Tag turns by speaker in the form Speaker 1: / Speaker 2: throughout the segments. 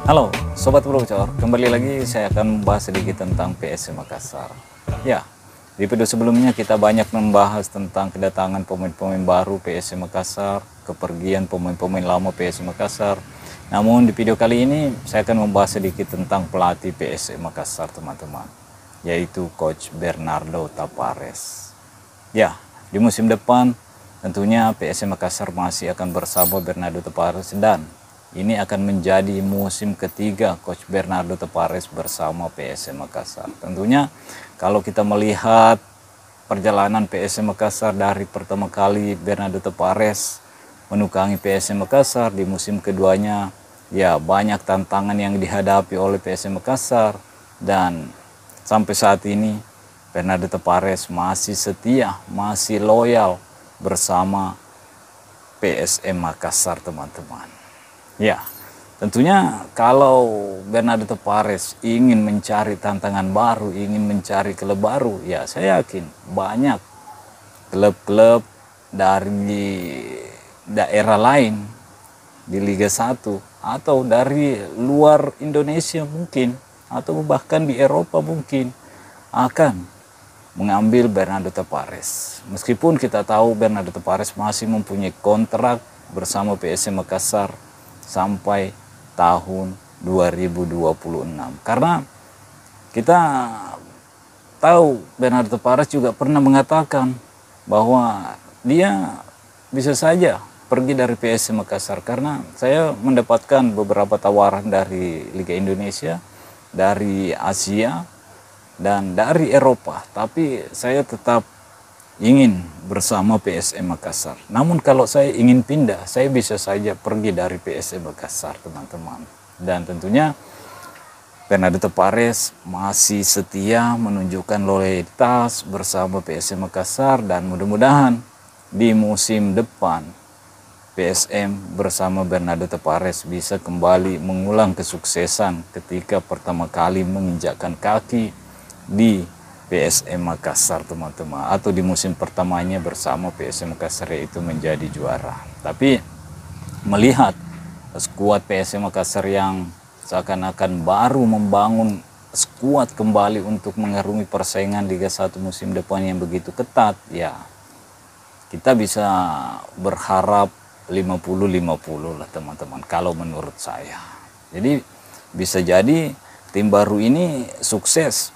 Speaker 1: Halo Sobat Brocor, kembali lagi saya akan membahas sedikit tentang PSM Makassar. Ya, di video sebelumnya kita banyak membahas tentang kedatangan pemain-pemain baru PSM Makassar, kepergian pemain-pemain lama PSM Makassar. Namun di video kali ini saya akan membahas sedikit tentang pelatih PSM Makassar teman-teman, yaitu Coach Bernardo Tapares. Ya, di musim depan tentunya PSM Makassar masih akan bersama Bernardo Tapares dan ini akan menjadi musim ketiga Coach Bernardo Tapares bersama PSM Makassar. Tentunya kalau kita melihat perjalanan PSM Makassar dari pertama kali Bernardo Tapares menukangi PSM Makassar di musim keduanya, ya banyak tantangan yang dihadapi oleh PSM Makassar dan sampai saat ini Bernardo Tapares masih setia, masih loyal bersama PSM Makassar teman-teman. Ya, tentunya kalau Bernardo Tapares ingin mencari tantangan baru, ingin mencari klub baru, ya saya yakin banyak klub-klub dari daerah lain di Liga 1 atau dari luar Indonesia mungkin, atau bahkan di Eropa mungkin akan mengambil Bernardo Tapares. Meskipun kita tahu Bernardo Tapares masih mempunyai kontrak bersama PSM Makassar sampai tahun 2026. Karena kita tahu Bernardo Tapares juga pernah mengatakan bahwa dia bisa saja pergi dari PSM Makassar, karena saya mendapatkan beberapa tawaran dari Liga Indonesia, dari Asia, dan dari Eropa, tapi saya tetap ingin bersama PSM Makassar. Namun kalau saya ingin pindah, saya bisa saja pergi dari PSM Makassar teman-teman. Dan tentunya Bernardo Tapares masih setia menunjukkan loyalitas bersama PSM Makassar, dan mudah-mudahan di musim depan PSM bersama Bernardo Tapares bisa kembali mengulang kesuksesan ketika pertama kali menginjakkan kaki di PSM Makassar teman-teman, atau di musim pertamanya bersama PSM Makassar, yaitu menjadi juara. Tapi melihat skuad PSM Makassar yang seakan-akan baru membangun skuad kembali untuk mengarungi persaingan Liga 1 musim depan yang begitu ketat, ya kita bisa berharap 50-50 lah teman-teman kalau menurut saya. Jadi bisa jadi tim baru ini sukses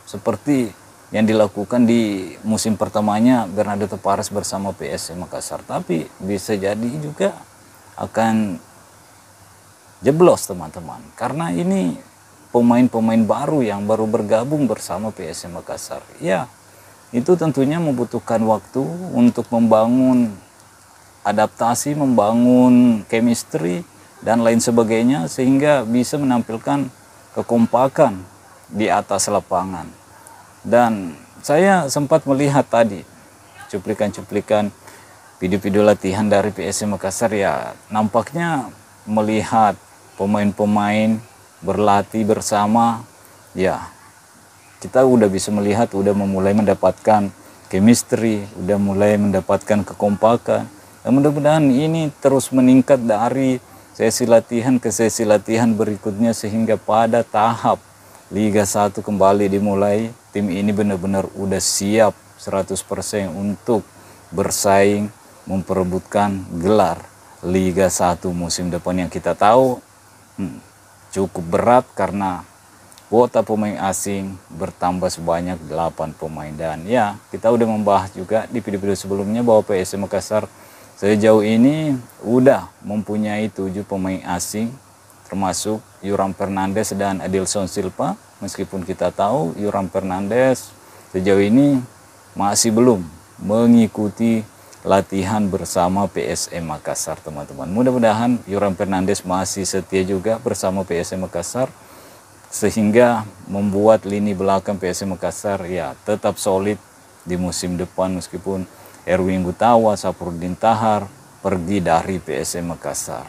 Speaker 1: seperti yang dilakukan di musim pertamanya Bernardo Tapares bersama PSM Makassar, tapi bisa jadi juga akan jeblos teman-teman, karena ini pemain-pemain baru yang baru bergabung bersama PSM Makassar. Ya, itu tentunya membutuhkan waktu untuk membangun adaptasi, membangun chemistry dan lain sebagainya, sehingga bisa menampilkan kekompakan di atas lapangan. Dan saya sempat melihat tadi cuplikan-cuplikan video-video latihan dari PSM Makassar, ya nampaknya melihat pemain-pemain berlatih bersama, ya kita udah bisa melihat udah memulai mendapatkan chemistry, udah mulai mendapatkan kekompakan. Dan mudah-mudahan ini terus meningkat dari sesi latihan ke sesi latihan berikutnya, sehingga pada tahap Liga 1 kembali dimulai, tim ini benar-benar udah siap 100% untuk bersaing memperebutkan gelar Liga 1 musim depan yang kita tahu cukup berat karena kuota pemain asing bertambah sebanyak 8 pemain. Dan ya, kita udah membahas juga di video-video sebelumnya bahwa PSM Makassar sejauh ini udah mempunyai 7 pemain asing, termasuk Yoram Fernandes dan Adilson Silva. Meskipun kita tahu Yoram Fernandes sejauh ini masih belum mengikuti latihan bersama PSM Makassar teman-teman. Mudah-mudahan Yoram Fernandes masih setia juga bersama PSM Makassar, sehingga membuat lini belakang PSM Makassar ya tetap solid di musim depan, meskipun Erwin Gutawa, Saprudin Tahar pergi dari PSM Makassar.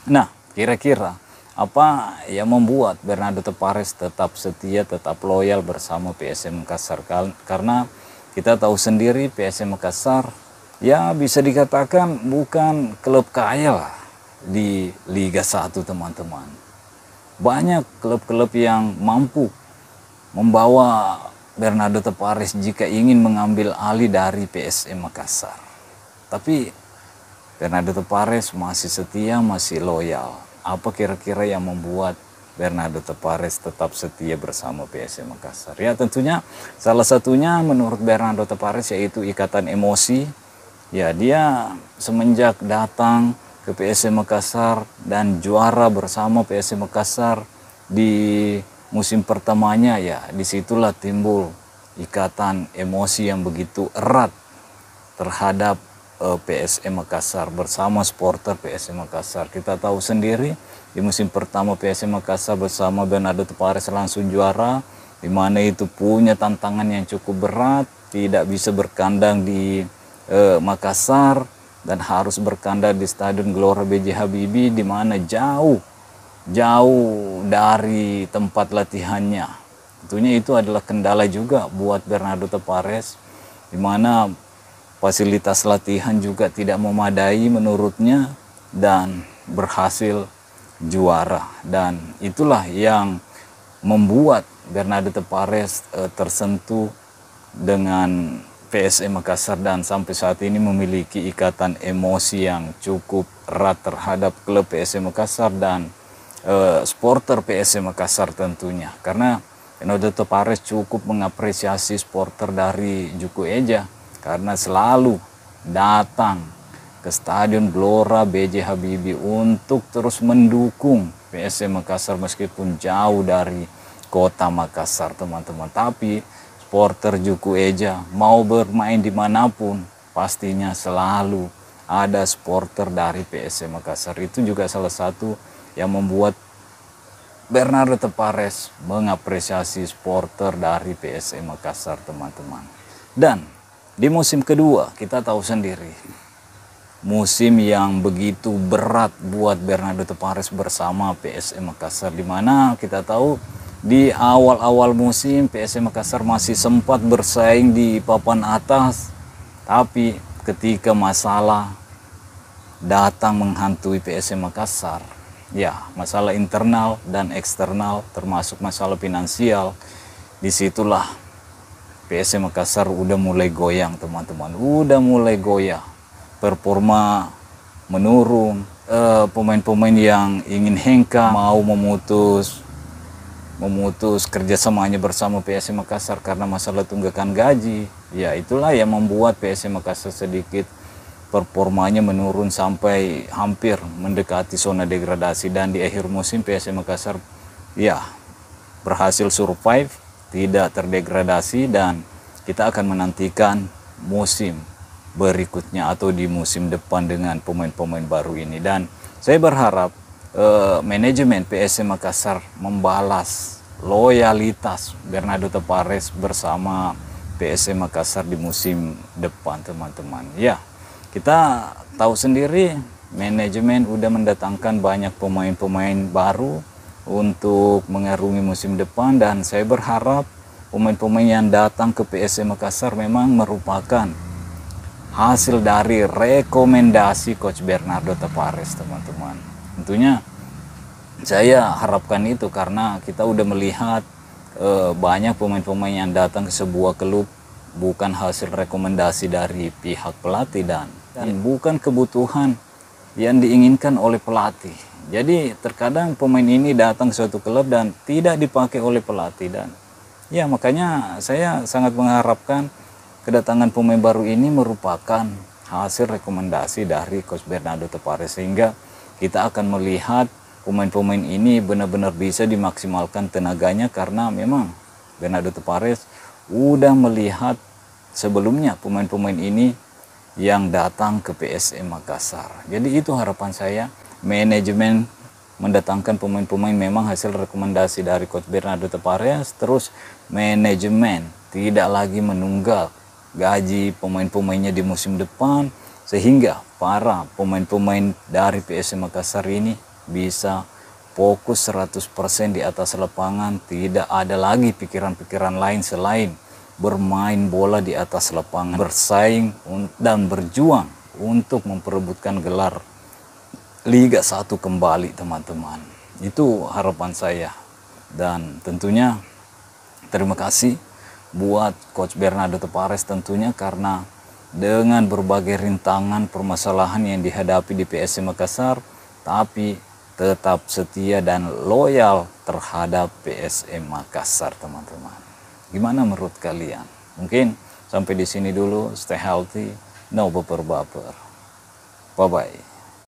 Speaker 1: Nah, kira-kira apa yang membuat Bernardo Tapares tetap setia, tetap loyal bersama PSM Makassar? Karena kita tahu sendiri PSM Makassar ya bisa dikatakan bukan klub kaya lah di Liga 1 teman-teman. banyak klub-klub yang mampu membawa Bernardo Tavares jika ingin mengambil alih dari PSM Makassar. Tapi Bernardo Tavares masih setia, masih loyal. Apa kira-kira yang membuat Bernardo Tavares tetap setia bersama PSM Makassar? Ya tentunya salah satunya menurut Bernardo Tavares yaitu ikatan emosi. Ya dia semenjak datang ke PSM Makassar dan juara bersama PSM Makassar di musim pertamanya, ya disitulah timbul ikatan emosi yang begitu erat terhadap PSM Makassar bersama supporter PSM Makassar. Kita tahu sendiri di musim pertama PSM Makassar bersama Bernardo Tavares langsung juara, di mana itu punya tantangan yang cukup berat, tidak bisa berkandang di Makassar dan harus berkandang di Stadion Gelora B.J. Habibie, di mana jauh dari tempat latihannya. Tentunya itu adalah kendala juga buat Bernardo Tavares, di mana fasilitas latihan juga tidak memadai menurutnya dan berhasil juara. Dan itulah yang membuat Bernardo Tavares tersentuh dengan PSM Makassar dan sampai saat ini memiliki ikatan emosi yang cukup erat terhadap klub PSM Makassar dan supporter PSM Makassar tentunya. Karena Bernardo Tavares cukup mengapresiasi supporter dari Juku Eja karena selalu datang ke Stadion Gelora B.J. Habibie untuk terus mendukung PSM Makassar meskipun jauh dari kota Makassar, teman-teman. Tapi supporter Juku Eja mau bermain dimanapun pastinya selalu ada supporter dari PSM Makassar. Itu juga salah satu yang membuat Bernardo Tavares mengapresiasi supporter dari PSM Makassar, teman-teman. Dan di musim kedua kita tahu sendiri, musim yang begitu berat buat Bernardo Tavares bersama PSM Makassar, di mana kita tahu di awal-awal musim PSM Makassar masih sempat bersaing di papan atas, tapi ketika masalah datang menghantui PSM Makassar, ya masalah internal dan eksternal termasuk masalah finansial, disitulah PSM Makassar udah mulai goyang, teman-teman. Udah mulai goyah, performa menurun, pemain-pemain yang ingin hengkang mau memutus kerjasamanya bersama PSM Makassar karena masalah tunggakan gaji. Ya itulah yang membuat PSM Makassar sedikit performanya menurun sampai hampir mendekati zona degradasi. Dan di akhir musim PSM Makassar ya berhasil survive, tidak terdegradasi, dan kita akan menantikan musim berikutnya atau di musim depan dengan pemain-pemain baru ini. Dan saya berharap manajemen PSM Makassar membalas loyalitas Bernardo Tavares bersama PSM Makassar di musim depan, teman-teman. Ya, kita tahu sendiri manajemen udah mendatangkan banyak pemain-pemain baru untuk mengarungi musim depan, dan saya berharap pemain-pemain yang datang ke PSM Makassar memang merupakan hasil dari rekomendasi Coach Bernardo Tavares, teman-teman. Tentunya saya harapkan itu karena kita udah melihat banyak pemain-pemain yang datang ke sebuah klub bukan hasil rekomendasi dari pihak pelatih dan bukan kebutuhan yang diinginkan oleh pelatih. Jadi terkadang pemain ini datang ke suatu klub dan tidak dipakai oleh pelatih, dan ya makanya saya sangat mengharapkan kedatangan pemain baru ini merupakan hasil rekomendasi dari Coach Bernardo Tavares, sehingga kita akan melihat pemain-pemain ini benar-benar bisa dimaksimalkan tenaganya karena memang Bernardo Tavares udah melihat sebelumnya pemain-pemain ini yang datang ke PSM Makassar. Jadi itu harapan saya, manajemen mendatangkan pemain-pemain memang hasil rekomendasi dari Coach Bernardo Tavares, terus manajemen tidak lagi menunggak gaji pemain-pemainnya di musim depan, sehingga para pemain-pemain dari PSM Makassar ini bisa fokus 100% di atas lapangan, tidak ada lagi pikiran-pikiran lain selain bermain bola di atas lapangan, bersaing dan berjuang untuk memperebutkan gelar Liga 1 kembali, teman-teman. Itu harapan saya. Dan tentunya terima kasih buat Coach Bernardo Tavares tentunya, karena dengan berbagai rintangan permasalahan yang dihadapi di PSM Makassar, tapi tetap setia dan loyal terhadap PSM Makassar, teman-teman. Gimana menurut kalian? Mungkin sampai di sini dulu. Stay healthy, no baper-baper. Bye-bye.